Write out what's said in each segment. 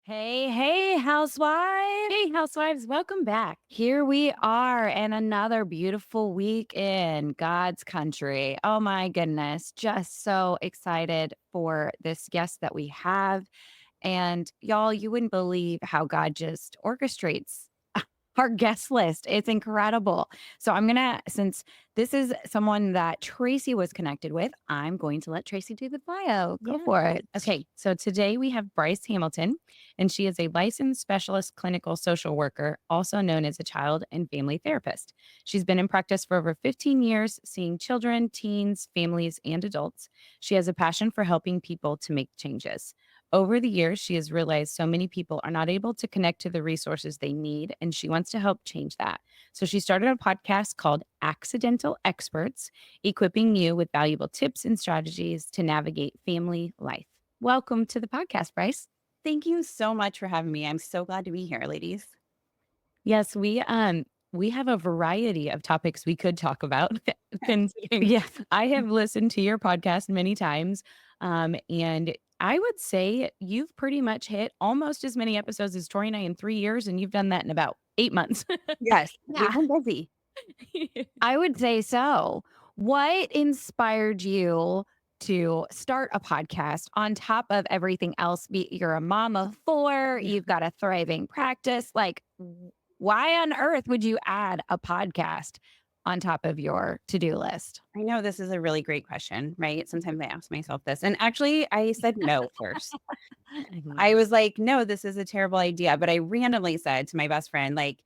Hey, hey, housewives. Hey, housewives, welcome back. Here we are, and another beautiful week in God's country. Oh, my goodness. Just so excited for this guest that we have. And y'all, you wouldn't believe how God just orchestrates our guest list. It's incredible. So since this is someone that Tracy was connected with, I'm going to let Tracy do the bio. Go for it. Okay. So today we have Bryce Hamilton, and she is a licensed specialist clinical social worker, also known as a child and family therapist. She's been in practice for over 15 years, seeing children, teens, families, and adults. She has a passion for helping people to make changes. Over the years, she has realized so many people are not able to connect to the resources they need, and she wants to help change that. So she started a podcast called Accidental Experts, equipping you with valuable tips and strategies to navigate family life. Welcome to the podcast, Bryce. Thank you so much for having me. I'm so glad to be here, ladies. Yes, we have a variety of topics we could talk about. Considering Yeah. I have listened to your podcast many times, and I would say you've pretty much hit almost as many episodes as Tori and I in 3 years, and you've done that in about 8 months. Yes, we've Yeah. been busy. I would say so. What inspired you to start a podcast on top of everything else? You're a mom of four, Yeah. you've got a thriving practice. Like, why on earth would you add a podcast on top of your to-do list? I know this is a really great question, right? Sometimes I ask myself this. And actually, I said no first. I Mhm. was like, no, this is a terrible idea. But I randomly said to my best friend, like,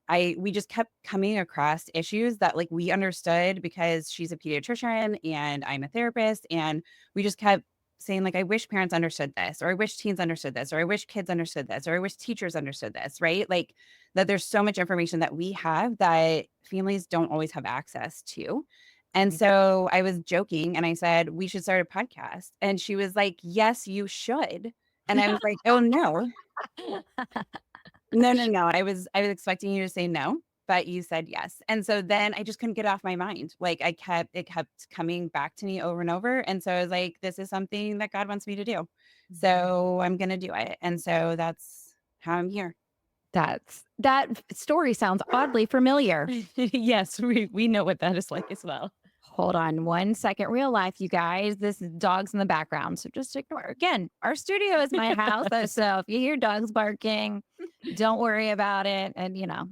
we just kept coming across issues that like we understood because she's a pediatrician and I'm a therapist. And we just kept saying, like, I wish parents understood this, or I wish teens understood this, or I wish kids understood this, or I wish teachers understood this, right? Like that there's so much information that we have that families don't always have access to. And Right. so I was joking and I said, we should start a podcast. And she was like, yes, you should. And I was like, oh no, no, no, no. I was expecting you to say no, but you said yes. And so then I just couldn't get it off my mind. Like it kept coming back to me over and over. And so I was like, this is something that God wants me to do. So I'm gonna do it. And so that's how I'm here. That story sounds oddly familiar. Yes, we know what that is like as well. Hold on 1 second. Real life, you guys. This is dogs in the background. So just ignore. Again, our studio is my house. So if you hear dogs barking, don't worry about it. And, Well,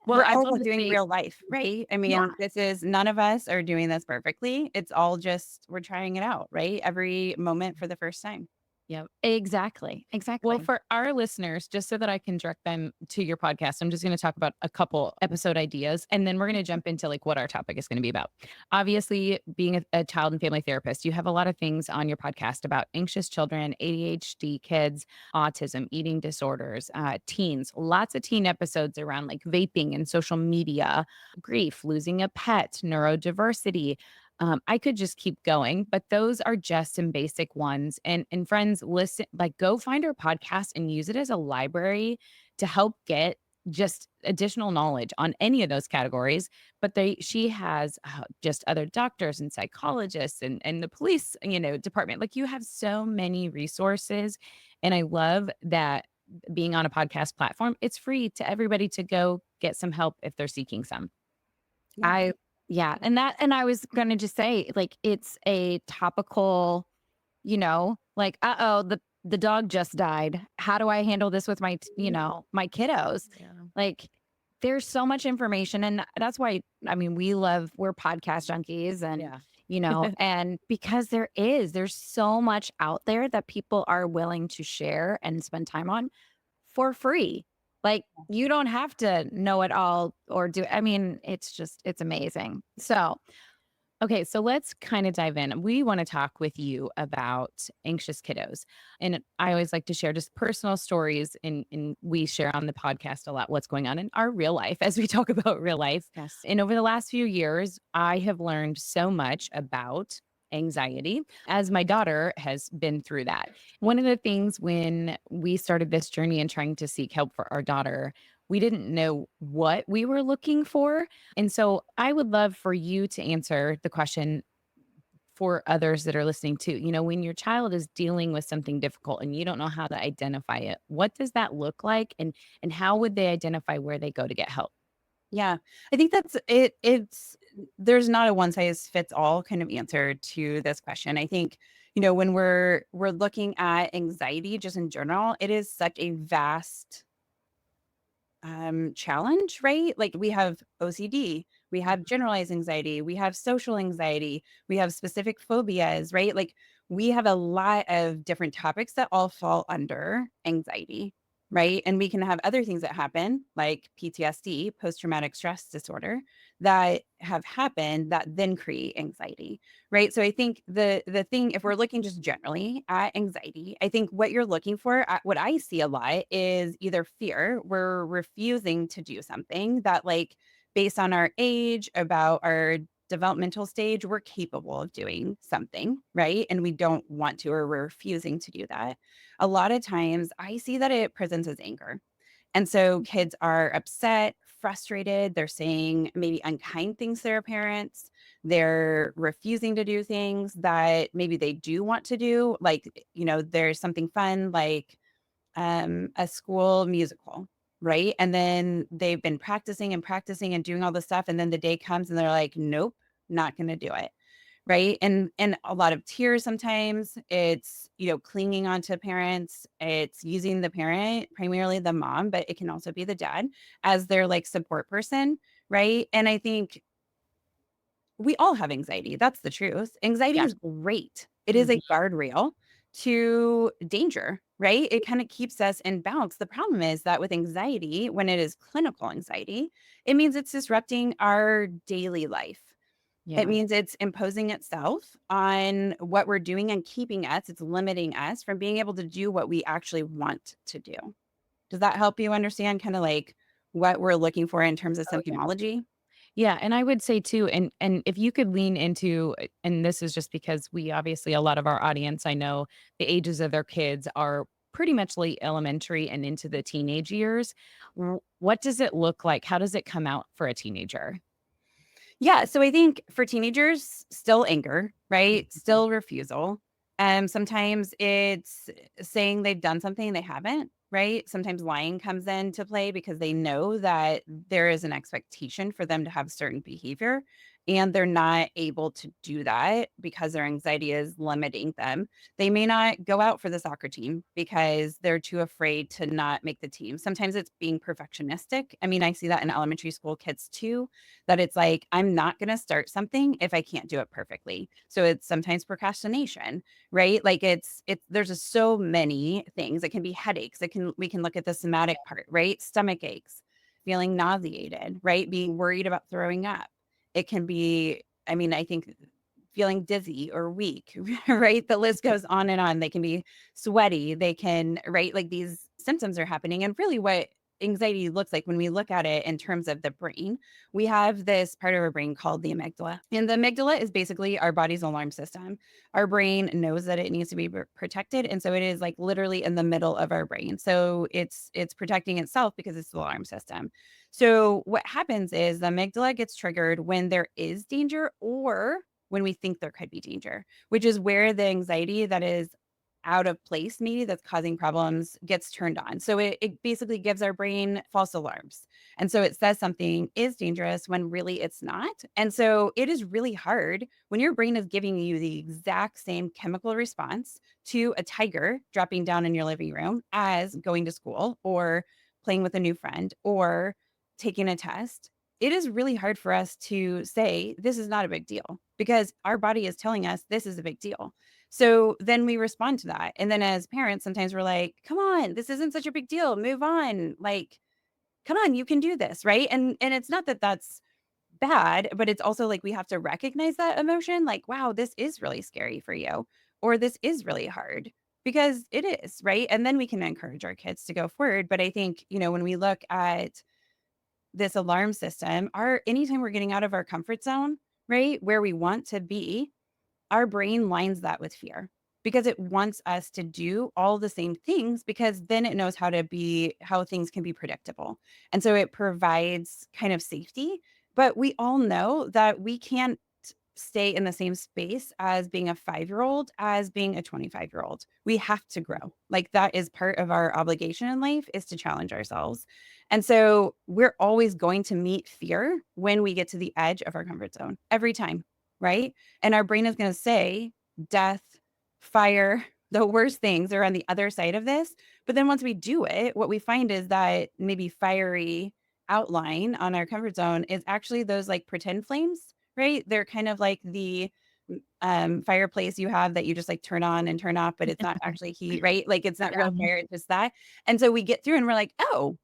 we're I all love the doing same. real life, right? I Yeah. mean, this is none of us are doing this perfectly. It's all just we're trying it out, right? Every moment for the first time. Yep. Exactly. Well, Exactly. for our listeners, just so that I can direct them to your podcast, I'm just going to talk about a couple episode ideas and then we're going to jump into like what our topic is going to be about. Obviously, being a child and family therapist, you have a lot of things on your podcast about anxious children, ADHD kids, autism, eating disorders, teens, lots of teen episodes around like vaping and social media, grief, losing a pet, neurodiversity. I could just keep going, but those are just some basic ones. And friends, listen, like go find her podcast and use it as a library to help get just additional knowledge on any of those categories. But she has just other doctors and psychologists and the police, department. Like you have so many resources, and I love that being on a podcast platform, it's free to everybody to go get some help if they're seeking some. Yeah. I yeah, and I was gonna just say, like, it's a topical, like, uh-oh, the dog just died. How do I handle this with my kiddos? Yeah. Like, there's so much information, and that's why, I mean, we're podcast junkies and, Yeah. and because there's so much out there that people are willing to share and spend time on for free. Like, you don't have to know it all or I mean, it's amazing. So, okay, so let's kind of dive in. We want to talk with you about anxious kiddos. And I always like to share just personal stories, and we share on the podcast a lot what's going on in our real life as we talk about real life. Yes. And over the last few years, I have learned so much about anxiety as my daughter has been through that. One of the things when we started this journey and trying to seek help for our daughter, we didn't know what we were looking for. And so I would love for you to answer the question for others that are listening too. When your child is dealing with something difficult and you don't know how to identify it, what does that look like? And how would they identify where they go to get help? Yeah. I think that's it. There's not a one size fits all kind of answer to this question. I think, when we're looking at anxiety just in general, it is such a vast challenge, right? Like we have OCD, we have generalized anxiety, we have social anxiety, we have specific phobias, right? Like we have a lot of different topics that all fall under anxiety, right? And we can have other things that happen like PTSD, post traumatic stress disorder, that have happened that then create anxiety, right? So I think the thing, if we're looking just generally at anxiety, I think what you're looking for, what I see a lot is either fear. We're refusing to do something that, like, based on our age, about our developmental stage, we're capable of doing something, right? And we don't want to, or we're refusing to do that. A lot of times I see that it presents as anger. And so kids are upset, frustrated. They're saying maybe unkind things to their parents. They're refusing to do things that maybe they do want to do. Like, there's something fun like a school musical, right? And then they've been practicing and practicing and doing all this stuff. And then the day comes and they're like, nope, not going to do it. Right. And a lot of tears sometimes. It's, clinging on to parents. It's using the parent, primarily the mom, but it can also be the dad, as their like support person. Right. And I think we all have anxiety. That's the truth. Anxiety Yeah. is great. It is a Mhm. guardrail to danger, right? It kind of keeps us in balance. The problem is that with anxiety, when it is clinical anxiety, it means it's disrupting our daily life. It Yeah. means it's imposing itself on what we're doing and keeping us, it's limiting us from being able to do what we actually want to do. Does that help you understand kind of like what we're looking for in terms of Oh, yeah. symptomology? Yeah, and I would say too, and if you could lean into, and this is just because we obviously a lot of our audience, I know the ages of their kids are pretty much late elementary and into the teenage years. What does it look like? How does it come out for a teenager? Yeah, so I think for teenagers, still anger, right? Mhm. Still refusal. Sometimes it's saying they've done something they haven't, right? Sometimes lying comes into play because they know that there is an expectation for them to have certain behavior and they're not able to do that because their anxiety is limiting them. They may not go out for the soccer team because they're too afraid to not make the team. Sometimes it's being perfectionistic. I mean, I see that in elementary school kids too, that it's like, I'm not gonna start something if I can't do it perfectly. So it's sometimes procrastination, right? Like there's just so many things. It can be headaches. We can look at the somatic part, right? Stomach aches, feeling nauseated, right? Being worried about throwing up. It can be, I mean, I think feeling dizzy or weak, right? The list goes on and on. They can be sweaty. They can, right? Like these symptoms are happening. And really what anxiety looks like when we look at it in terms of the brain, we have this part of our brain called the amygdala. And the amygdala is basically our body's alarm system. Our brain knows that it needs to be protected. And so it is like literally in the middle of our brain. So it's protecting itself because it's the alarm system. So what happens is the amygdala gets triggered when there is danger or when we think there could be danger, which is where the anxiety that is out of place, maybe that's causing problems, gets turned on. So it basically gives our brain false alarms. And so it says something is dangerous when really it's not. And so it is really hard when your brain is giving you the exact same chemical response to a tiger dropping down in your living room as going to school or playing with a new friend or taking a test. It is really hard for us to say this is not a big deal because our body is telling us this is a big deal. So then we respond to that. And then as parents, sometimes we're like, come on, this isn't such a big deal. Move on. Like, come on, you can do this. Right. And it's not that that's bad, but it's also like we have to recognize that emotion. Like, wow, this is really scary for you, or this is really hard because it is. Right. And then we can encourage our kids to go forward. But I think, when we look at this alarm system, anytime we're getting out of our comfort zone, right, where we want to be, our brain lines that with fear because it wants us to do all the same things because then it knows how things can be predictable. And so it provides kind of safety, but we all know that we can't stay in the same space as being a 5-year-old as being a 25-year-old. We have to grow. Like that is part of our obligation in life, is to challenge ourselves. And so we're always going to meet fear when we get to the edge of our comfort zone every time, right? And our brain is going to say death, fire, the worst things are on the other side of this. But then once we do it, what we find is that maybe fiery outline on our comfort zone is actually those like pretend flames, right? They're kind of like the fireplace you have that you just like turn on and turn off, but it's not actually heat, right? Like it's not real Yeah. fire, it's just that. And so we get through and we're like, oh,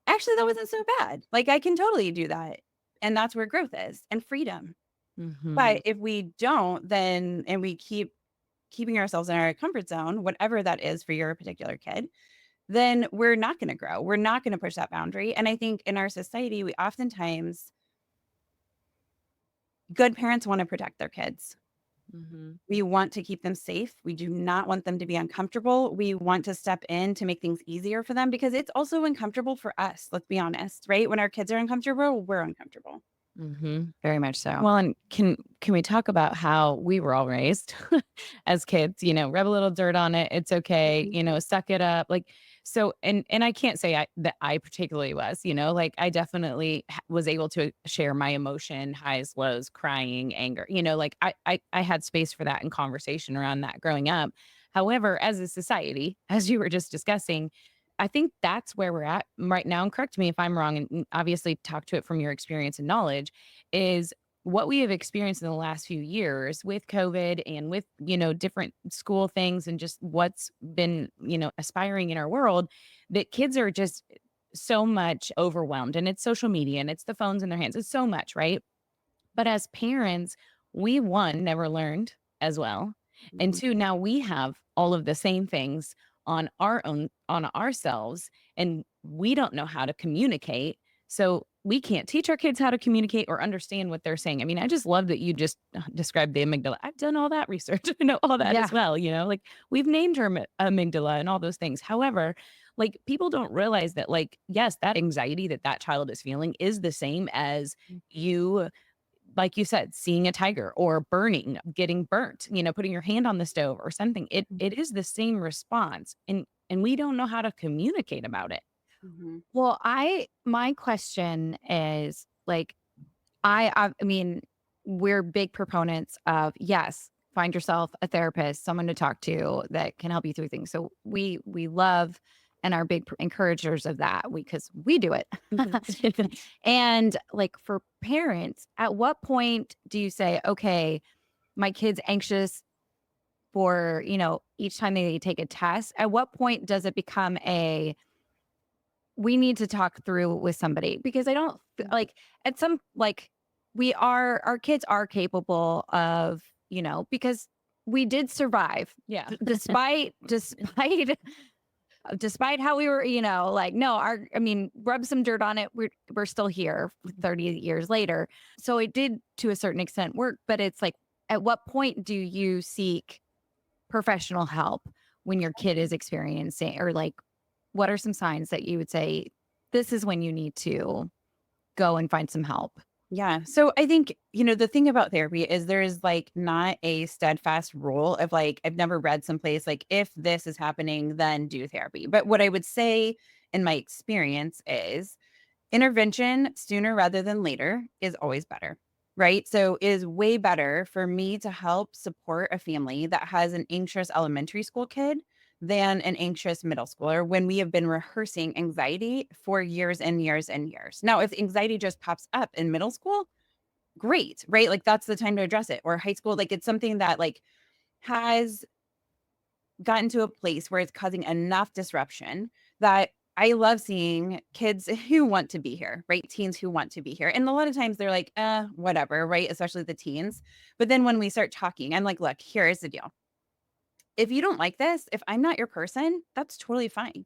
actually, that wasn't so bad. Like I can totally do that. And that's where growth is and freedom. Mhm. But if we don't, then, and we keep keeping ourselves in our comfort zone, whatever that is for your particular kid, then we're not going to grow. We're not going to push that boundary. And I think in our society, we oftentimes, good parents want to protect their kids. Mhm. We want to keep them safe. We do not want them to be uncomfortable. We want to step in to make things easier for them because it's also uncomfortable for us. Let's be honest, right? When our kids are uncomfortable, we're uncomfortable. Mhm. Very much so. Well, and can we talk about how we were all raised as kids, rub a little dirt on it, it's okay, Mhm. suck it up. Like so and I can't say that I particularly was, like I definitely was able to share my emotion, highs, lows, crying, anger, like I had space for that and conversation around that growing up. However, as a society, as you were just discussing, I think that's where we're at right now. And correct me if I'm wrong, and obviously talk to it from your experience and knowledge, is what we have experienced in the last few years with COVID and with, different school things and just what's been, aspiring in our world, that kids are just so much overwhelmed, and it's social media and it's the phones in their hands. It's so much, right? But as parents, we, one, never learned as well. And Mhm. two, now we have all of the same things on our own, on ourselves, and we don't know how to communicate. So we can't teach our kids how to communicate or understand what they're saying. I mean, I just love that you just described the amygdala. I've done all that research. I know all that Yeah. as well. Like we've named her amygdala and all those things. However, like people don't realize that, like, yes, that anxiety that that child is feeling is the same as you, like you said, seeing a tiger or burning, getting burnt, putting your hand on the stove or something. It is the same response. And we don't know how to communicate about it. Mhm. Well, my question is like, I mean, we're big proponents of, yes, find yourself a therapist, someone to talk to that can help you through things. So we love and are big encouragers of that, because we do it. And like for parents, at what point do you say, okay, my kid's anxious for, each time they take a test? At what point does it become a, we need to talk through with somebody? Because I don't like, at some, like, our kids are capable of, because we did survive Yeah. despite how we were, like, no, I mean, rub some dirt on it. We're still here 30 years later. So it did to a certain extent work, but it's like, at what point do you seek professional help when your kid is experiencing, or like, what are some signs that you would say this is when you need to go and find some help? Yeah. So I think, the thing about therapy is there's like not a steadfast rule of like, I've never read someplace like, if this is happening, then do therapy. But what I would say in my experience is intervention sooner rather than later is always better, right? So it is way better for me to help support a family that has an anxious elementary school kid than an anxious middle schooler when we have been rehearsing anxiety for years and years and years. Now, if anxiety just pops up in middle school, great, right? Like that's the time to address it. Or high school, like it's something that like has gotten to a place where it's causing enough disruption that I love seeing kids who want to be here, right? Teens who want to be here. And a lot of times they're like, whatever, right? Especially the teens. But then when we start talking, I'm like, look, here's the deal. If you don't like this, if I'm not your person, that's totally fine.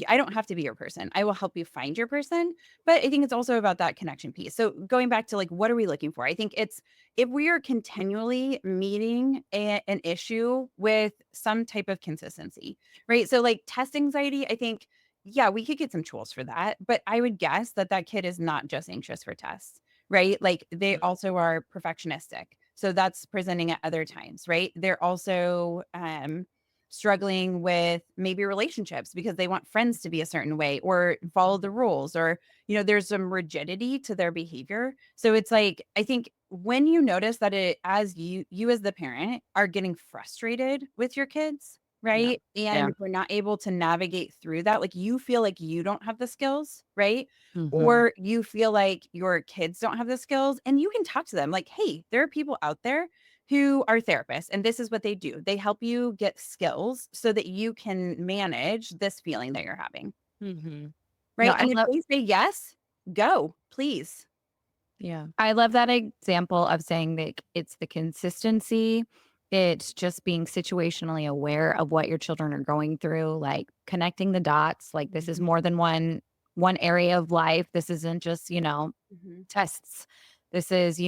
I don't have to be your person. I will help you find your person. But I think it's also about that connection piece. So going back to like, what are we looking for? I think it's if we are continually meeting an issue with some type of consistency, right? So like test anxiety, I think, yeah, we could get some tools for that. But I would guess that that kid is not just anxious for tests, right? Like they Mhm. also are perfectionistic. So that's presenting at other times, right? They're also struggling with maybe relationships because they want friends to be a certain way or follow the rules, or there's some rigidity to their behavior. So it's like, I think when you notice that it, as you as the parent are getting frustrated with your kids, Yeah. right? Yeah. And we're not able to navigate through that. Like you feel like you don't have the skills, right? Mhm. Or you feel like your kids don't have the skills, and you can talk to them like, hey, there are people out there who are therapists and this is what they do. They help you get skills so that you can manage this feeling that you're having. Mhm. No, Right. And if they say yes, go, please. Yeah. I love that example of saying that it's the consistency. It's just being situationally aware of what your children are going through, like connecting the dots. Like this is Mhm, more than one area of life. This isn't just, mhm. tests. This is,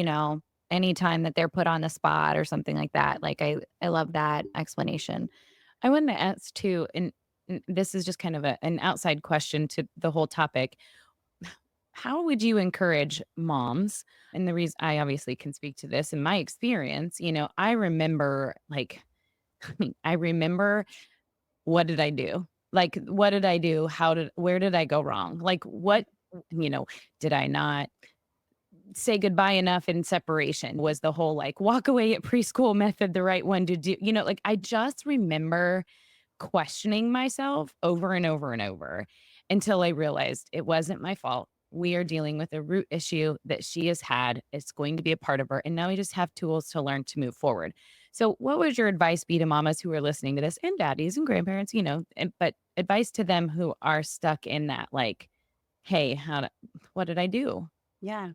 anytime that they're put on the spot or something like that. Like I love that explanation. I wanted to ask too, and this is just kind of an outside question to the whole topic. How would you encourage moms? And the reason I obviously can speak to this in my experience, I remember like, I remember what did I do? Like, what did I do? Where did I go wrong? Like, did I not say goodbye enough in separation? Was the whole like walk away at preschool method the right one to do? Like I just remember questioning myself over and over and over until I realized it wasn't my fault. We are dealing with a root issue that she has had. It's going to be a part of her. And now we just have tools to learn to move forward. So, what would your advice be to mamas who are listening to this and daddies and grandparents, but advice to them who are stuck in that, like, hey, what did I do? Yeah.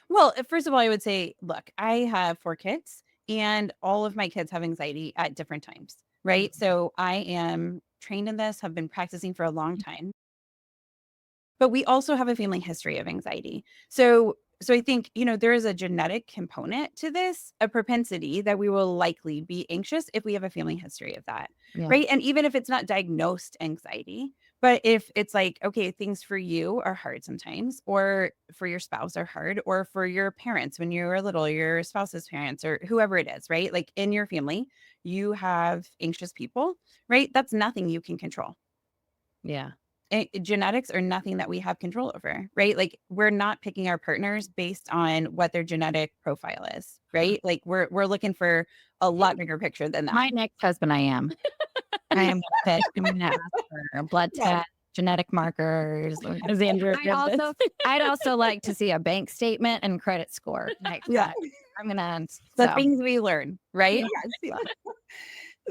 Well, first of all, I would say, look, I have 4 kids and all of my kids have anxiety at different times, right? So I am trained in this, have been practicing for a long time. But we also have a family history of anxiety. So I think, there is a genetic component to this, a propensity that we will likely be anxious if we have a family history of that. Yeah. Right? And even if it's not diagnosed anxiety, but if it's like, okay, things for you are hard sometimes, or for your spouse are hard, or for your parents when you were little, your spouse's parents, or whoever it is, right? Like in your family, you have anxious people, right? That's nothing you can control. Yeah. Genetics are nothing that we have control over, right? Like we're not picking our partners based on what their genetic profile is, right? Like we're looking for a lot bigger picture than that. My next husband, I am. I am gonna pick. I'm gonna ask for a blood Yeah. test, genetic markers. As Andrew I did this. also I'd also like to see a bank statement and credit score next Yeah. time. I'm gonna The so things we learn, right? Yes. Yeah.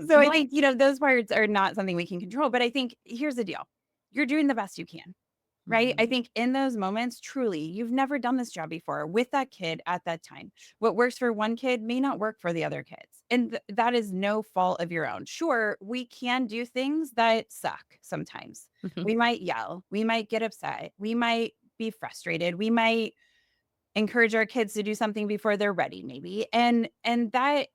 So I think, those parts are not something we can control. But I think here's the deal. You're doing the best you can. Right? I Mhm. think in those moments, truly, you've never done this job before with that kid at that time. What works for one kid may not work for the other kids. And that is no fault of your own. Sure, we can do things that suck sometimes. Mhm. We might yell, we might get upset, we might be frustrated, we might encourage our kids to do something before they're ready maybe. And that,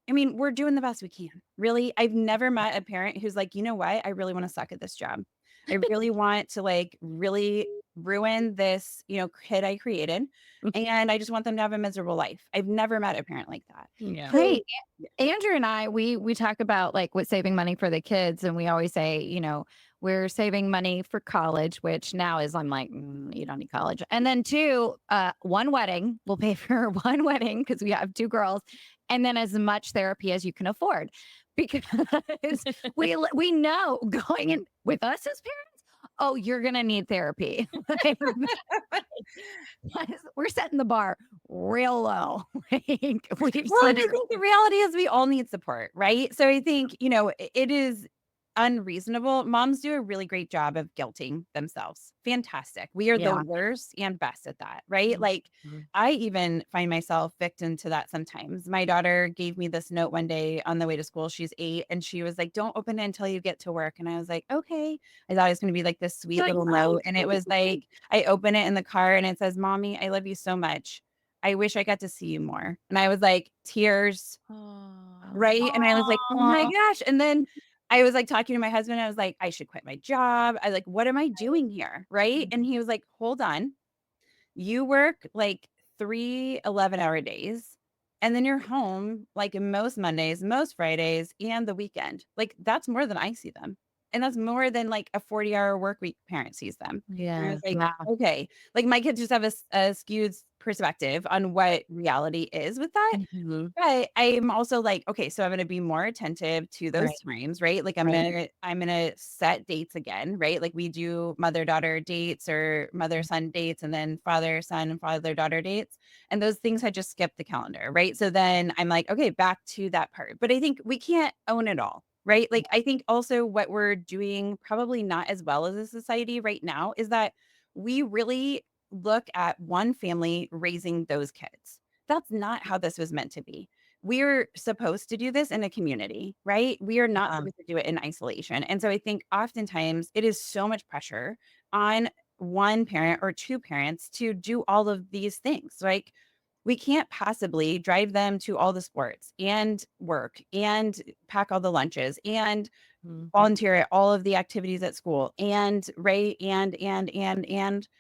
I mean, we're doing the best we can. Really, I've never met a parent who's like, "You know what? I really wanna suck at this job. I really want to, like, really ruin this, kid I created, and I just want them to have a miserable life." I've never met a parent like that. Yeah. So hey, Andrew and I, we talk about like with saving money for the kids, and we always say, we're saving money for college, which now is I'm like, you don't need college. And then two, one wedding, we'll pay for one wedding because we have two girls, and then as much therapy as you can afford, because we know going in with us as parents, oh, you're gonna need therapy. Like, we're setting the bar real low. Like, we've Well, seen and I it. think the reality is we all need support, right? So I think, it is unreasonable. Moms do a really great job of guilting themselves. Fantastic. We are the Yeah. worst and best at that, right? Mhm. Like I even find myself victim to that sometimes. My daughter gave me this note one day on the way to school. She's 8 and she was like, "Don't open it until you get to work." And I was like, "Okay." I thought it was going to be like this sweet Like, little note and it was like I open it in the car and it says, "Mommy, I love you so much. I wish I got to see you more." And I was like, tears, Oh. right? And I was like, "Oh my "Aw." gosh." And then I was like talking to my husband. I was like, "I should quit my job." I like, "What am I doing here?" Right? And he was like, "Hold on. You work like 3 11-hour days, and then you're home like most Mondays, most Fridays, and the weekend. Like that's more than I see them. And that's more than like a 40-hour work week parent sees them. And I Yeah. was like, Yeah. okay, like my kids just have a skewed perspective on what reality is with that. Mhm. But I'm also like, okay, so I'm gonna be more attentive to those Right. times, right? Like I'm Right. gonna set dates again, right? Like we do mother-daughter dates or mother-son dates and then father-son and father-daughter dates. And those things had just skipped the calendar, right? So then I'm like, okay, back to that part. But I think we can't own it all, right? Like I think also what we're doing probably not as well as a society right now is that we really look at one family raising those kids. That's not how this was meant to be. We're supposed to do this in a community, right? We are not Yeah. supposed to do it in isolation. And so I think oftentimes it is so much pressure on one parent or two parents to do all of these things. Like we can't possibly drive them to all the sports and work and pack all the lunches and Mhm. volunteer at all of the activities at school and right and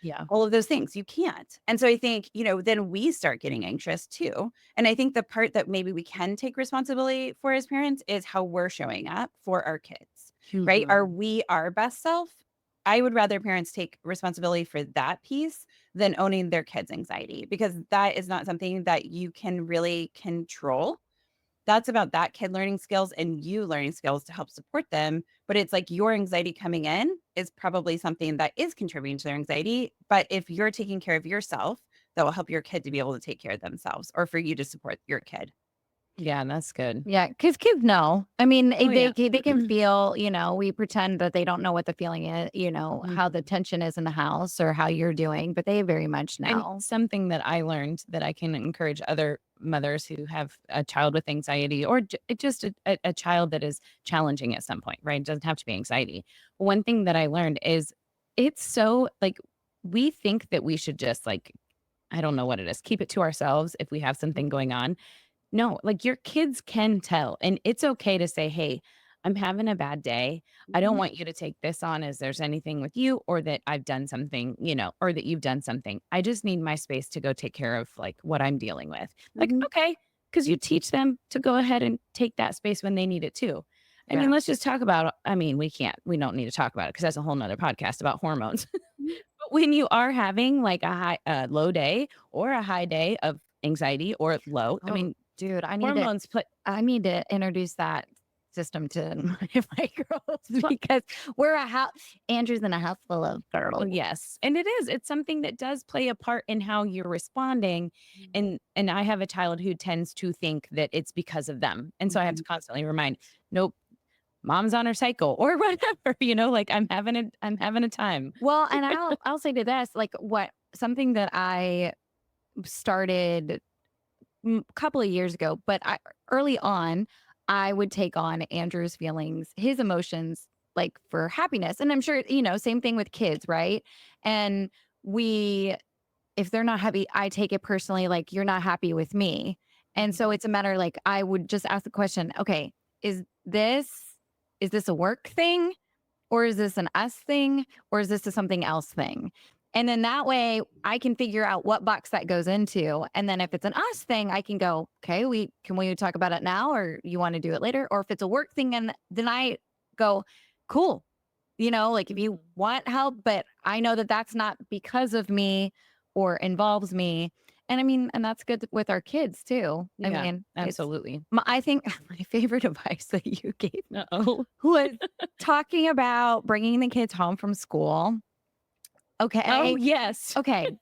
Yeah. all of those things. You can't. And so I think, then we start getting anxious too. And I think the part that maybe we can take responsibility for as parents is how we're showing up for our kids, right? Mhm. Are we our best self? I would rather parents take responsibility for that piece than owning their kids' anxiety because that is not something that you can really control. That's about that kid learning skills and you learning skills to help support them. But it's like your anxiety coming in is probably something that is contributing to their anxiety. But if you're taking care of yourself, that will help your kid to be able to take care of themselves or for you to support your kid. Yeah, that's good. Yeah, because kids know. I mean, Oh, yeah. they can feel, we pretend that they don't know what the feeling is, Mhm. how the tension is in the house or how you're doing, but they very much And know. something that I learned that I can encourage other mothers who have a child with anxiety or just a child that is challenging at some point, right? It doesn't have to be anxiety. One thing that I learned is it's so like we think that we should just like, I don't know what it is, keep it to ourselves if we have something going on. No, like your kids can tell, and it's okay to say, "Hey, I'm having a bad day. I don't Mhm, want you to take this on as there's anything with you or that I've done something, or that you've done something. I just need my space to go take care of like what I'm dealing with." Like, mhm, okay, because you teach them to go ahead and take that space when they need it too. I Yeah. mean, let's just talk about, I mean, we don't need to talk about it because that's a whole nother podcast about hormones. mhm, But when you are having like low day or a high day of anxiety or low, I Oh, mean, dude, hormones play. I need to introduce that system to my girls because we're a house. Andrew's in a house full of Well, girls. yes, and it is. It's something that does play a part in how you're responding, and I have a child who tends to think that it's because of them, and so I have to mhm, constantly remind, "Nope, mom's on her cycle," or whatever, like, I'm having a time. Well, and I'll say to this, like what something that I started couple of years ago, but early on, I would take on Andrew's feelings, his emotions, like for happiness. And I'm sure, same thing with kids, right? And we, if they're not happy, I take it personally, like you're not happy with me. And so mhm, it's a matter like I would just ask the question, okay, is this is this a work thing? Or is this an us thing? Or is this a something else thing? And then that way I can figure out what box that goes into. And then if it's an us thing, I can go, okay, we talk about it now or you want to do it later? Or if it's a work thing, and then I go, cool. Like if you want help, but I know that that's not because of me or involves me. And I mean, and that's good with our kids too. I Yeah, mean, absolutely. I think my favorite advice that you gave Uh-oh. was talking about bringing the kids home from school. Oh, Okay. yes. Okay.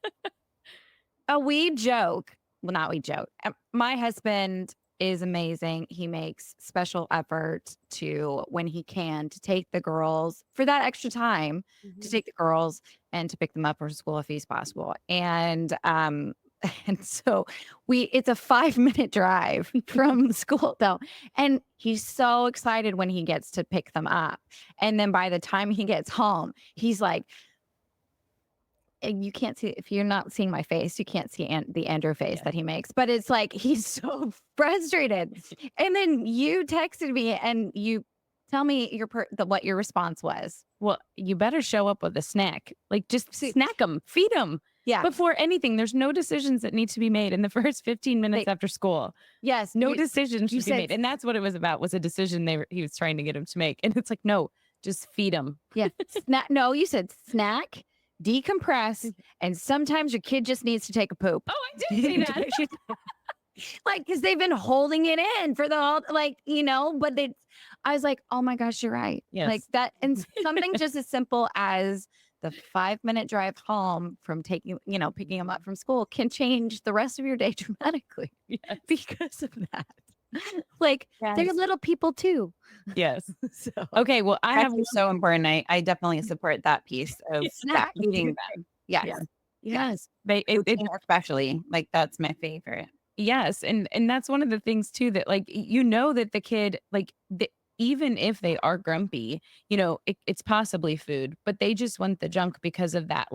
We joke. Well, not we joke. My husband is amazing. He makes special effort to, when he can, to take the girls for that extra time to mhm, take the girls and to pick them up from school if he's possible. And, and so it's a 5-minute drive from school though. And he's so excited when he gets to pick them up. And then by the time he gets home, he's like, and you can't see, if you're not seeing my face, you can't see the Andrew face Yeah. that he makes, but it's like he's so frustrated. And then you texted me and you tell me what your response was. Well, you better show up with a snack. Like, just See, snack them, feed them. Yeah. Before anything, there's no decisions that need to be made in the first 15 minutes They, after school. yes. No You, decision you should be said, made. And that's what it was about, was a decision he was trying to get him to make. And it's like, no, just feed him. yeah. Snack. No, you said snack, decompress, and sometimes your kid just needs to take a poop. Oh, I did say that. Like, because they've been holding it in for the whole, like, but I was like, oh my gosh, you're right. Like Yes. that. And something just as simple as the 5-minute drive home from picking them up from school can change the rest of your day dramatically Yes. because of that. Like, they're Yes. little people too. Yes. So, Okay. Well, I have Snacks are so important. I definitely support that piece of snack. feeding them. Yes. yeah. Yes. Yes. Protein especially. Like that's my favorite. Yes, and that's one of the things too that like that the kid even if they are grumpy, it's possibly food, but they just want the junk because of that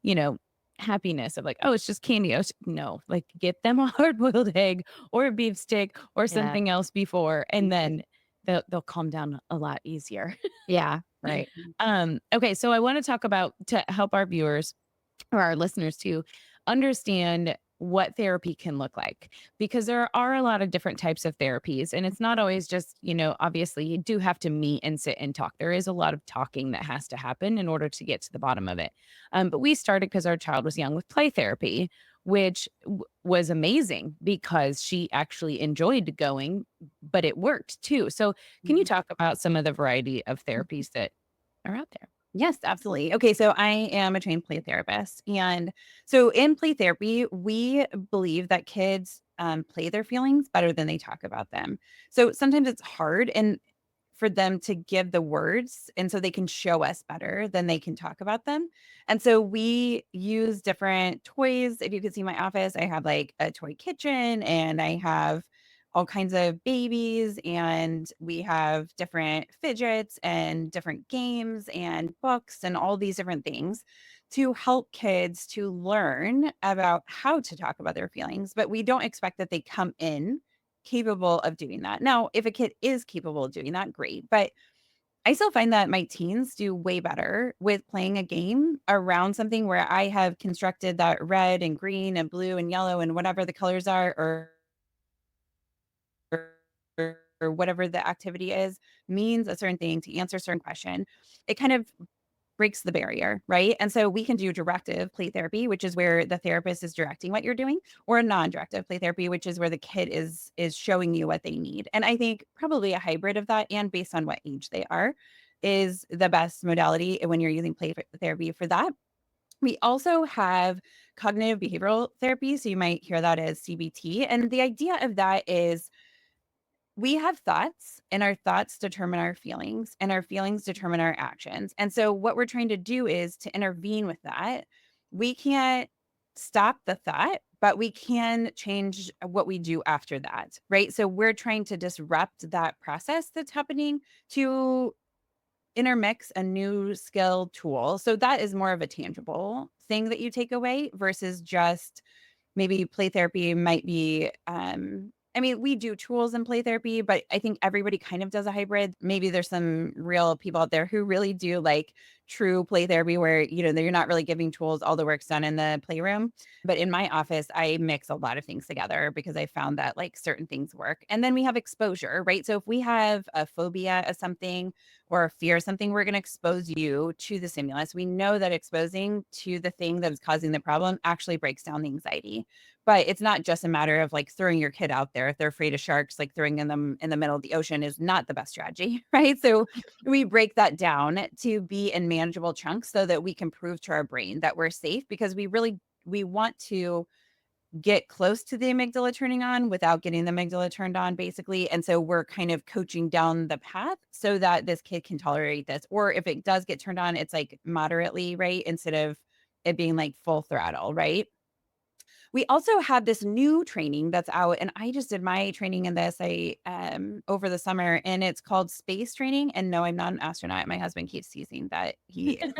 you know happiness of like, oh, it's just candy. No, like get them a hard-boiled egg or a beef stick or Yeah. something else before, and then they'll calm down a lot easier. Yeah. Right. Okay, so I want to talk about, to help our viewers or our listeners to understand what therapy can look like, because there are a lot of different types of therapies, and it's not always just, obviously you do have to meet and sit and talk. There is a lot of talking that has to happen in order to get to the bottom of it. But we started because our child was young with play therapy, which was amazing because she actually enjoyed going, but it worked too. So can you talk about some of the variety of therapies that are out there? Yes, absolutely. Okay, so I am a trained play therapist. And so in play therapy, we believe that kids play their feelings better than they talk about them. So sometimes it's hard and for them to give the words, and so they can show us better than they can talk about them. And so we use different toys. If you could see my office, I have like a toy kitchen and I have all kinds of babies, and we have different fidgets and different games and books and all these different things to help kids to learn about how to talk about their feelings. But we don't expect that they come in capable of doing that. Now, if a kid is capable of doing that, great. But I still find that my teens do way better with playing a game around something where I have constructed that red and green and blue and yellow and whatever the colors are, or whatever the activity is, means a certain thing to answer a certain question. It kind of breaks the barrier, right? And so we can do directive play therapy, which is where the therapist is directing what you're doing, or a non-directive play therapy, which is where the kid is showing you what they need. And I think probably a hybrid of that, and based on what age they are, is the best modality when you're using play therapy for that. We also have cognitive behavioral therapy, so you might hear that as CBT. And the idea of that is we have thoughts, and our thoughts determine our feelings, and our feelings determine our actions. And so what we're trying to do is to intervene with that. We can't stop the thought, but we can change what we do after that, right? So we're trying to disrupt that process that's happening to intermix a new skill tool. So that is more of a tangible thing that you take away versus just maybe play therapy might be I mean, we do tools in play therapy, but I think everybody kind of does a hybrid. Maybe there's some real people out there who really do like true play therapy where, you're not really giving tools, all the work's done in the playroom. But in my office, I mix a lot of things together because I found that like certain things work. And then we have exposure, right? So if we have a phobia of something or a fear of something, we're going to expose you to the stimulus. We know that exposing to the thing that is causing the problem actually breaks down the anxiety. But it's not just a matter of like throwing your kid out there. If they're afraid of sharks, like throwing them in the middle of the ocean is not the best strategy, right? So we break that down to be in manageable chunks so that we can prove to our brain that we're safe, because we want to get close to the amygdala turning on without getting the amygdala turned on, basically. And so we're kind of coaching down the path so that this kid can tolerate this. Or if it does get turned on, it's like moderately, right? Instead of it being like full throttle, right? We also have this new training that's out, and I just did my training in this over the summer, and it's called space training. And no, I'm not an astronaut. My husband keeps teasing that he is.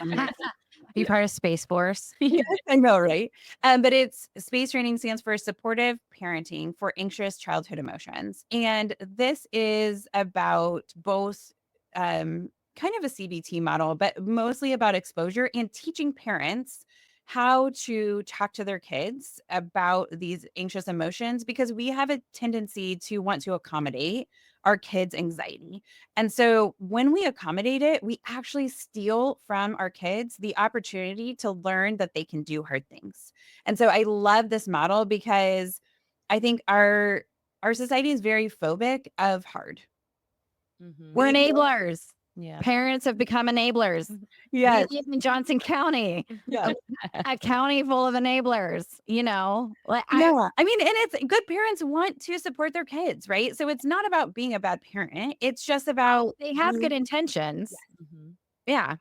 Be part of Space Force. Yes, I know, right? But it's space training stands for supportive parenting for anxious childhood emotions. And this is about both kind of a CBT model, but mostly about exposure and teaching parents how to talk to their kids about these anxious emotions because we have a tendency to want to accommodate our kids' anxiety. And so when we accommodate it, we actually steal from our kids the opportunity to learn that they can do hard things. And so I love this model because I think our society is very phobic of hard. Mhm. We're We enablers. Yeah. Parents have become enablers. We Yes, live in Johnson County, yes. a county full of enablers, you know? Like Yeah. I mean, and it's good parents want to support their kids, right? So it's not about being a bad parent. It's just about they have good intentions. Mhm. yeah.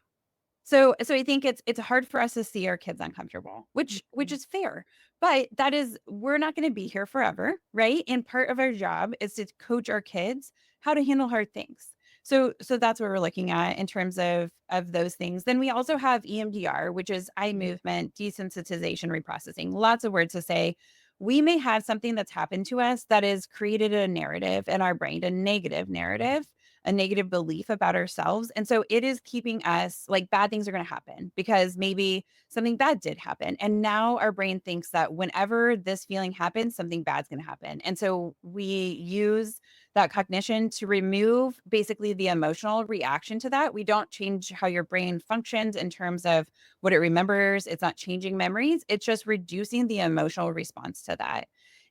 So I think it's hard for us to see our kids uncomfortable, which Mhm. is fair. But that is we're not going to be here forever, right? And part of our job is to coach our kids how to handle hard things. So that's what we're looking at in terms of those things. Then we also have EMDR, which is eye movement desensitization reprocessing. Lots of words to say. We may have something that's happened to us that has created a narrative in our brain, a negative narrative, a negative belief about ourselves. And so it is keeping us like bad things are going to happen because maybe something bad did happen. And now our brain thinks that whenever this feeling happens, something bad's going to happen. And so we use that cognition to remove basically the emotional reaction to that. We don't change how your brain functions in terms of what it remembers. It's not changing memories, it's just reducing the emotional response to that.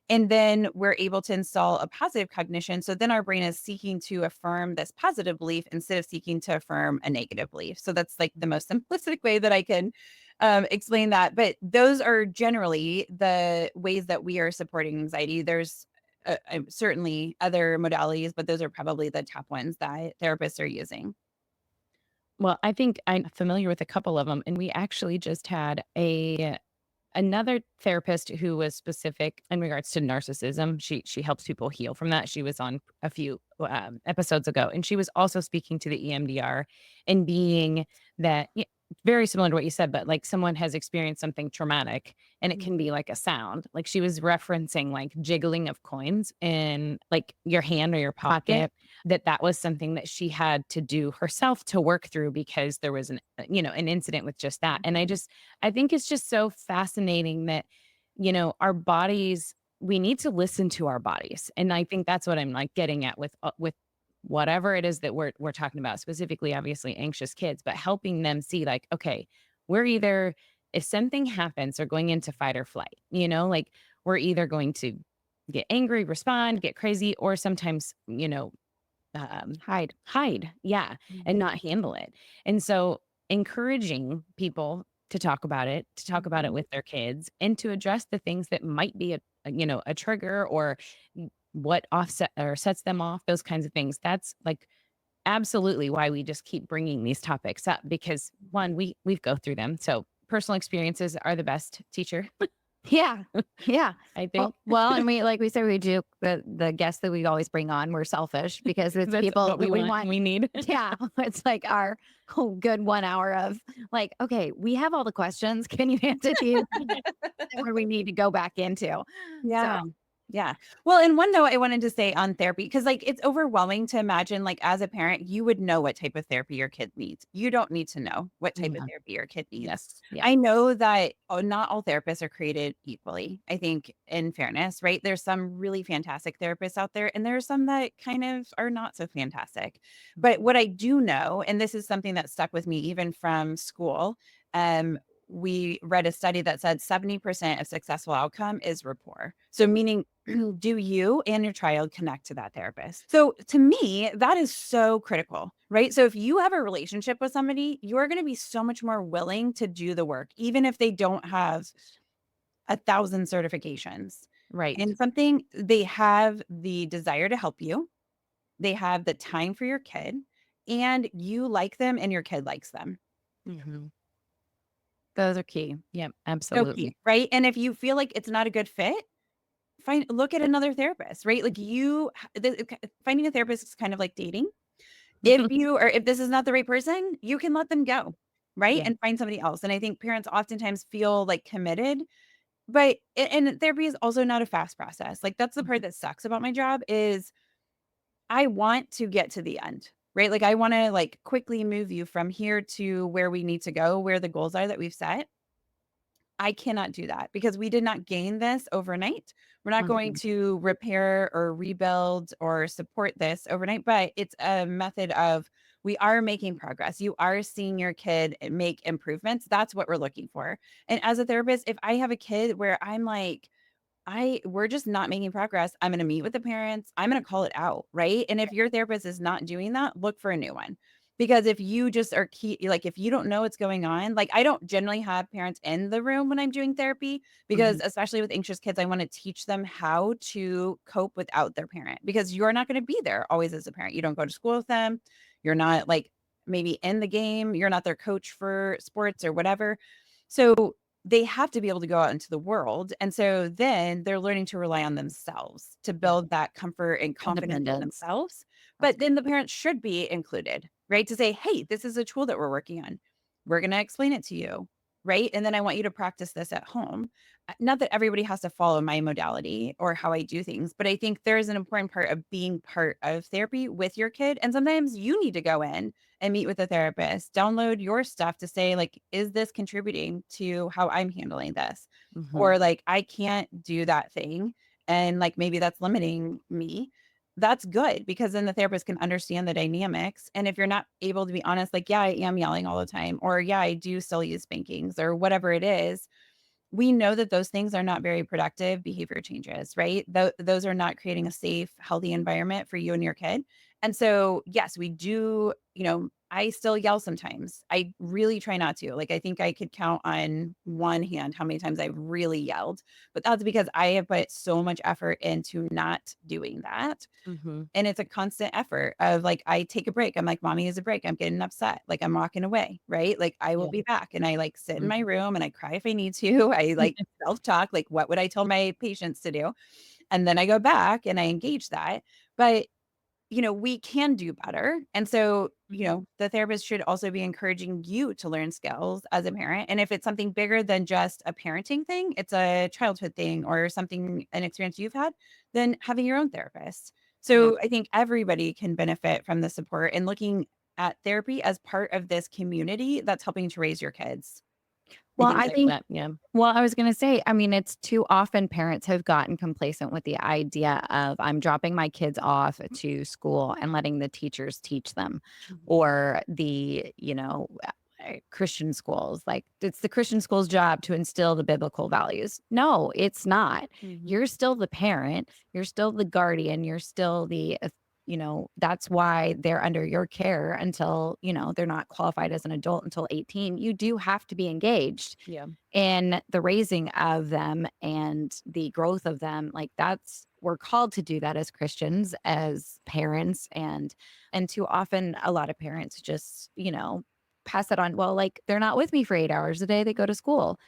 And then we're able to install a positive cognition. So then our brain is seeking to affirm this positive belief instead of seeking to affirm a negative belief. So that's like the most simplistic way that I can explain that. But those are generally the ways that we are supporting anxiety. There's certainly other modalities, but those are probably the top ones that therapists are using. Well, I think I'm familiar with a couple of them, and we actually just had a another therapist who was specific in regards to narcissism. She helps people heal from that. She was on a few episodes ago, and she was also speaking to the EMDR and being that very similar to what you said, but like someone has experienced something traumatic, and it Mhm. can be like a sound. Like she was referencing like jiggling of coins in like your hand or your pocket. That was something that she had to do herself to work through because there was an incident with just that. And I think it's just so fascinating that, our bodies, we need to listen to our bodies. And I think that's what I'm like getting at with whatever it is that we're talking about, specifically, obviously, anxious kids, but helping them see like, okay, we're either, if something happens, they're going into fight or flight, like we're either going to get angry, respond, get crazy, or sometimes, hide, yeah, and Mhm. not handle it. And so encouraging people to talk about it, Mhm. with their kids and to address the things that might be a trigger or what offset or sets them off, those kinds of things. That's like absolutely why we just keep bringing these topics up because one, we go through them. So personal experiences are the best teacher, Yeah. Yeah. I think. Well, and we like we said, we do the guests that we always bring on, we're selfish because it's That's people what we we want, want. we need. Yeah. It's like our good 1 hour of like, okay, we have all the questions. Can you answer these? Where we need to go back into. So Yeah. Yeah. Well, and one note I wanted to say on therapy, because like it's overwhelming to imagine, like, as a parent, you would know what type of therapy your kid needs. You don't need to know what type of Yeah. therapy your kid needs. Yes. Yeah. I know that not all therapists are created equally. I think, in fairness, right? There's some really fantastic therapists out there, and there are some that kind of are not so fantastic. But what I do know, and this is something that stuck with me even from school, um, we read a study that said 70% of successful outcome is rapport. So, meaning, do you and your child connect to that therapist? So, to me, that is so critical, right? So, if you have a relationship with somebody, you are going to be so much more willing to do the work, even if they don't have 1,000 certifications Right. in something. They have the desire to help you, they have the time for your kid, and you like them, and your kid likes them. Mhm. those are key. Yep, So key, absolutely. right? And if you feel like it's not a good fit, look at another therapist, right? Like finding a therapist is kind of like dating. If this is not the right person, you can let them go, right? Yeah. And find somebody else. And I think parents oftentimes feel like committed, but and therapy is also not a fast process. Like that's the part that sucks about my job is I want to get to the end, right? Like I want to like quickly move you from here to where we need to go, where the goals are that we've set. I cannot do that because we did not gain this overnight. We're not going Mhm. to repair or rebuild or support this overnight, but it's a method of we are making progress. You are seeing your kid make improvements. That's what we're looking for. And as a therapist, if I have a kid where I'm like, we're just not making progress, I'm going to meet with the parents. I'm going to call it out, right? And if your therapist is not doing that, look for a new one. Because if you just are like if you don't know what's going on, like I don't generally have parents in the room when I'm doing therapy because Mhm. especially with anxious kids, I want to teach them how to cope without their parent because you're not going to be there always as a parent. You don't go to school with them. You're not like maybe in the game, you're not their coach for sports or whatever. So they have to be able to go out into the world. And so then they're learning to rely on themselves to Yeah. build that comfort and confidence in Independence. themselves. That's But good. then the parents should be included, right? To say, hey, this is a tool that we're working on. We're going to explain it to you, right? And then I want you to practice this at home. Not that everybody has to follow my modality or how I do things, but I think there is an important part of being part of therapy with your kid. And sometimes you need to go in and meet with a therapist, download your stuff to say, like, is this contributing to how I'm handling this? Mhm. Or like, I can't do that thing. And like, maybe that's limiting me. That's good because then the therapist can understand the dynamics. And if you're not able to be honest, like, yeah, I am yelling all the time, or yeah, I do still use spankings, or whatever it is, we know that those things are not very productive behavior changes, right? Those are not creating a safe, healthy environment for you and your kid. And so, yes, we do, I still yell sometimes. I really try not to. Like, I think I could count on one hand how many times I've really yelled, but that's because I have put so much effort into not doing that. Mhm. And it's a constant effort of like, I take a break. I'm like, mommy is a break. I'm getting upset. Like, I'm walking away. Right. Like, I will Yeah. be back. And I like sit in Mhm. my room and I cry if I need to. I like self talk. Like, what would I tell my patients to do? And then I go back and I engage that. But we can do better. And so, the therapist should also be encouraging you to learn skills as a parent. And if it's something bigger than just a parenting thing, it's a childhood thing or something, an experience you've had, then having your own therapist. Yeah. So I think everybody can benefit from the support and looking at therapy as part of this community that's helping to raise your kids. I Well, think I that's Like think that. Yeah. well, I was gonna say, I mean, it's too often parents have gotten complacent with the idea of I'm dropping my kids off to school and letting the teachers teach them, Mhm. or Christian schools. Like it's the Christian school's job to instill the biblical values. No, it's not. Mhm. You're still the parent. You're still the guardian. You're still that's why they're under your care until, they're not qualified as an adult until 18. You do have to be engaged Yeah. in the raising of them and the growth of them. Like we're called to do that as Christians, as parents, and too often a lot of parents just, pass it on. Well, like they're not with me for 8 hours a day. They go to school.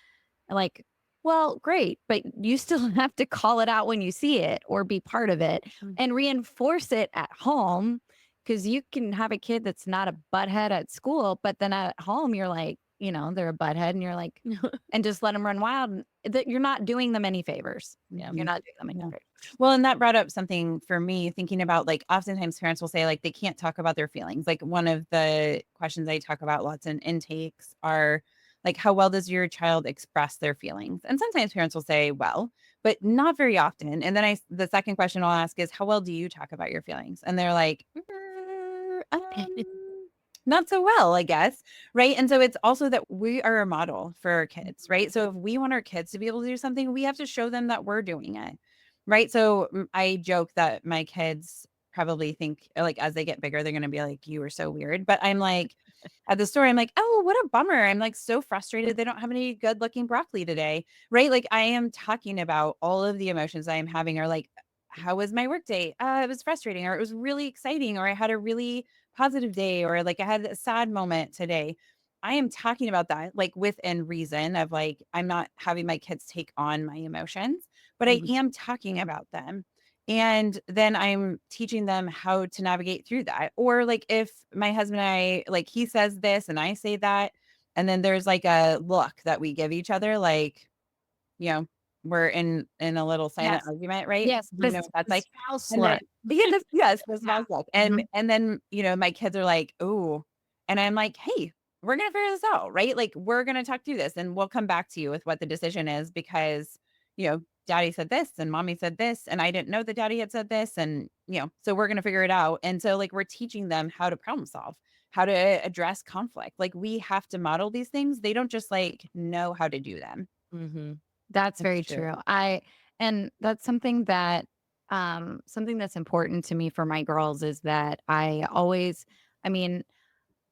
Like, well, great, but you still have to call it out when you see it or be part of it Mhm. and reinforce it at home. Cause you can have a kid that's not a butthead at school, but then at home, you're like, they're a butthead and you're like, and just let them run wild. That you're not doing them any favors. Yeah. You're Mhm. not doing them any Yeah. favors. Well, and that brought up something for me thinking about like oftentimes parents will say like they can't talk about their feelings. Like one of the questions I talk about lots in intakes are like, how well does your child express their feelings? And sometimes parents will say, well, but not very often. And then the second question I'll ask is, how well do you talk about your feelings? And they're like, not so well, I guess. Right. And so it's also that we are a model for our kids. Right. So if we want our kids to be able to do something, we have to show them that we're doing it. Right. So I joke that my kids probably think like as they get bigger, they're going to be like, you were so weird. But I'm like, at the store, I'm like, oh, what a bummer. I'm like so frustrated. They don't have any good looking broccoli today. Right. Like I am talking about all of the emotions I am having are like, how was my work day? It was frustrating, or it was really exciting, or I had a really positive day, or like I had a sad moment today. I am talking about that like within reason of like, I'm not having my kids take on my emotions, but I Mhm. am talking about them. And then I'm teaching them how to navigate through that. Or like if my husband and I, like he says this and I say that, and then there's like a look that we give each other, like, you know, we're in a little silent Yes. argument, right? Yes. You know what that's The like. spouse And then look. yes, the Yeah. spouse look. And Mhm. and then, my kids are like, "Ooh." And I'm like, "Hey, we're going to figure this out, right? Like, we're going to talk through this and we'll come back to you with what the decision is because, daddy said this and mommy said this. And I didn't know that daddy had said this. And, so we're going to figure it out. And so, like, we're teaching them how to problem solve, how to address conflict. Like, we have to model these things. They don't just like know how to do them. Mm-hmm. That's That's very true. true. And that's something that's important to me for my girls is that I mean,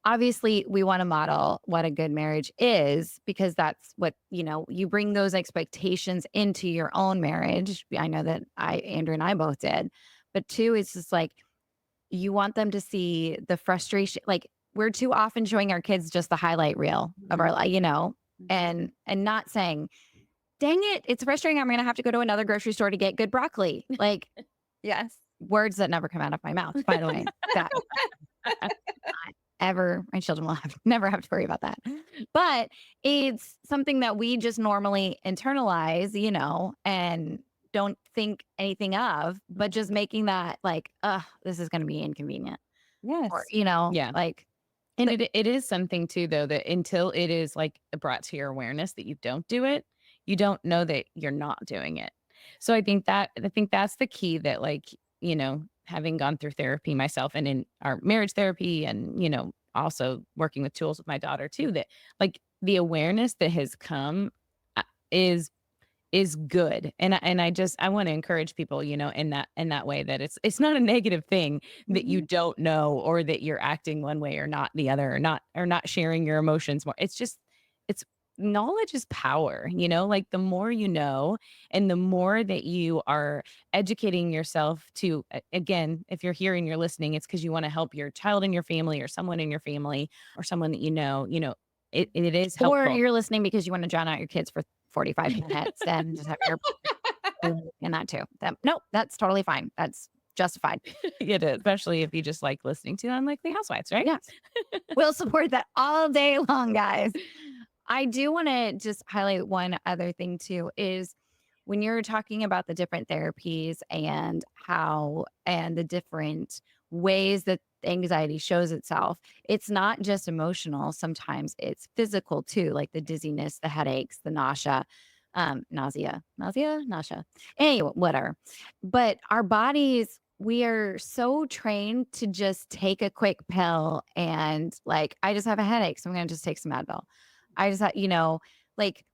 obviously we want to model what a good marriage is because that's what, you bring those expectations into your own marriage. I know that Andrew and I both did. But two, it's just like you want them to see the frustration. Like we're too often showing our kids just the highlight reel of our life, Mhm. and not saying, dang it, it's frustrating. I'm going to have to go to another grocery store to get good broccoli. Like Yes. words that never come out of my mouth, by the way. That ever my children will never have to worry about that. But it's something that we just normally internalize, and don't think anything of, but just making that like, this is going to be inconvenient. Or, Yes. Yeah. like, And but it is something too, though, that until it is like brought to your awareness that you don't do it, you don't know that you're not doing it. So I think that's the key that like, having gone through therapy myself and in our marriage therapy and, also working with tools with my daughter too, that like the awareness that has come uh, is good. And I want to encourage people, in that way that it's not a negative thing that you Mhm. don't know or that you're acting one way or not the other or not sharing your emotions more. It's just it's knowledge is power, like the more you know and the more that you are educating yourself to again, if you're here and you're listening, it's because you want to help your child in your family or someone in your family or someone that it is or helpful. you're listening because you want to drown out your kids for 45 minutes and just have your and that too. Nope, that's totally fine. That's justified. It is, especially if you just like listening to Unlikely Housewives, right? Yes. We'll support that all day long, guys. I do want to just highlight one other thing too is when you're talking about the different therapies and the different ways that anxiety shows itself, it's not just emotional. Sometimes it's physical too, like the dizziness, the headaches, the nausea. Anyway, whatever. But our bodies, we are so trained to just take a quick pill and like, I just have a headache, so I'm going to just take some Advil. I just, like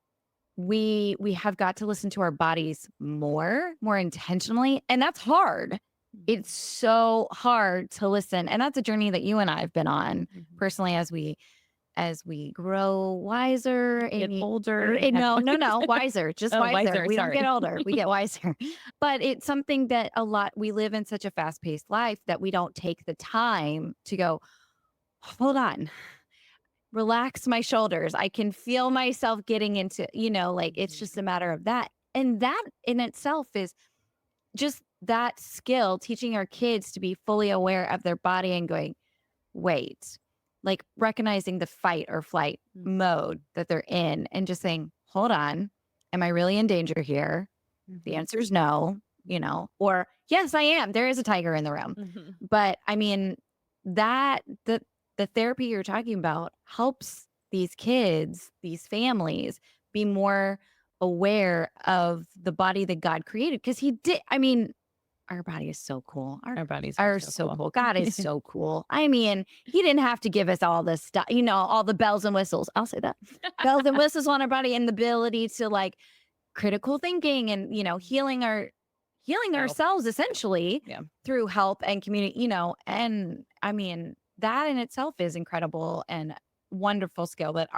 we have got to listen to our bodies more intentionally, and that's hard. It's so hard to listen, and that's a journey that you and I have been on Mhm. personally as we grow wiser Get and older and have no, wiser, just Oh, wiser. wiser, We don't sorry. get older, we get wiser. But it's something that we live in such a fast-paced life that we don't take the time to go, hold on, relax my shoulders. I can feel myself getting into, like it's just a matter of that. And that in itself is just that skill, teaching our kids to be fully aware of their body and going, wait, like recognizing the fight or flight mode that they're in and just saying, hold on, am I really in danger here? The Mhm. answer is no, or yes, I am. There is a tiger in the room. Mhm. But I mean, that the therapy you're talking about helps these kids, these families be more aware of the body that God created because he did. I mean, our body is so cool. Our Our bodies are are so so cool. cool. God is so cool. I mean, he didn't have to give us all this stuff, all the bells and whistles. I'll say that. Bells and whistles on our body and the ability to like critical thinking and, healing Self. ourselves essentially Yeah. through help and community, and I mean, that in itself is incredible and wonderful skill that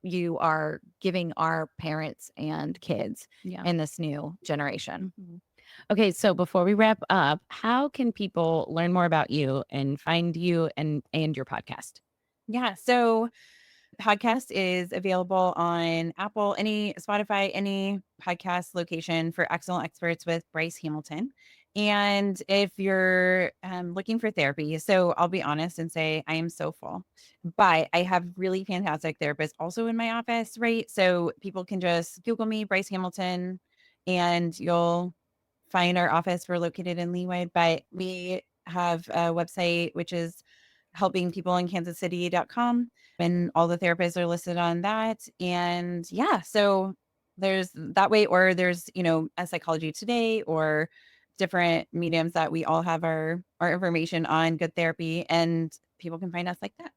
you are giving our parents and kids Yeah. in this new generation. Mhm. Okay, so before we wrap up, how can people learn more about you and find you and your podcast? Yeah. So podcast is available on Apple, any Spotify, any podcast location for Excellent Experts with Bryce Hamilton. And if you're looking for therapy, so I'll be honest and say I am so full, but I have really fantastic therapists also in my office, right? So people can just Google me, Bryce Hamilton, and you'll find our office. We're located in Leeway, but we have a website which is helping people in kansascity.com, and all the therapists are listed on that. And yeah, so there's that way, or there's, a Psychology Today, or different mediums that we all have our information on good therapy, and people can find us like that.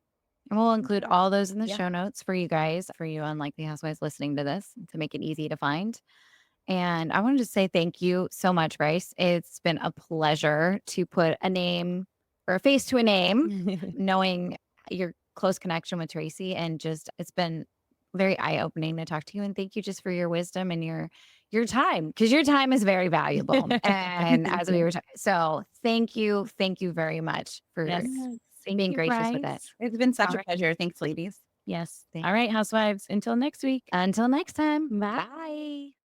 And we'll include all those in the Yeah. show notes for you guys, for you unlikely housewives listening to this, to make it easy to find. And I wanted to say thank you so much, Bryce. It's been a pleasure to put a name or a face to a name, knowing your close connection with Tracy. And just, it's been very eye-opening to talk to you. And thank you just for your wisdom and your time, because your time is very valuable. And Thank as we you. were talking, so thank you very much for Yes. Yes. Thank being you, gracious with it. Bryce. It's been such All a right. pleasure. Thanks, ladies. Yes. Thank- All right, housewives, until next week. Until next time. Bye. Bye.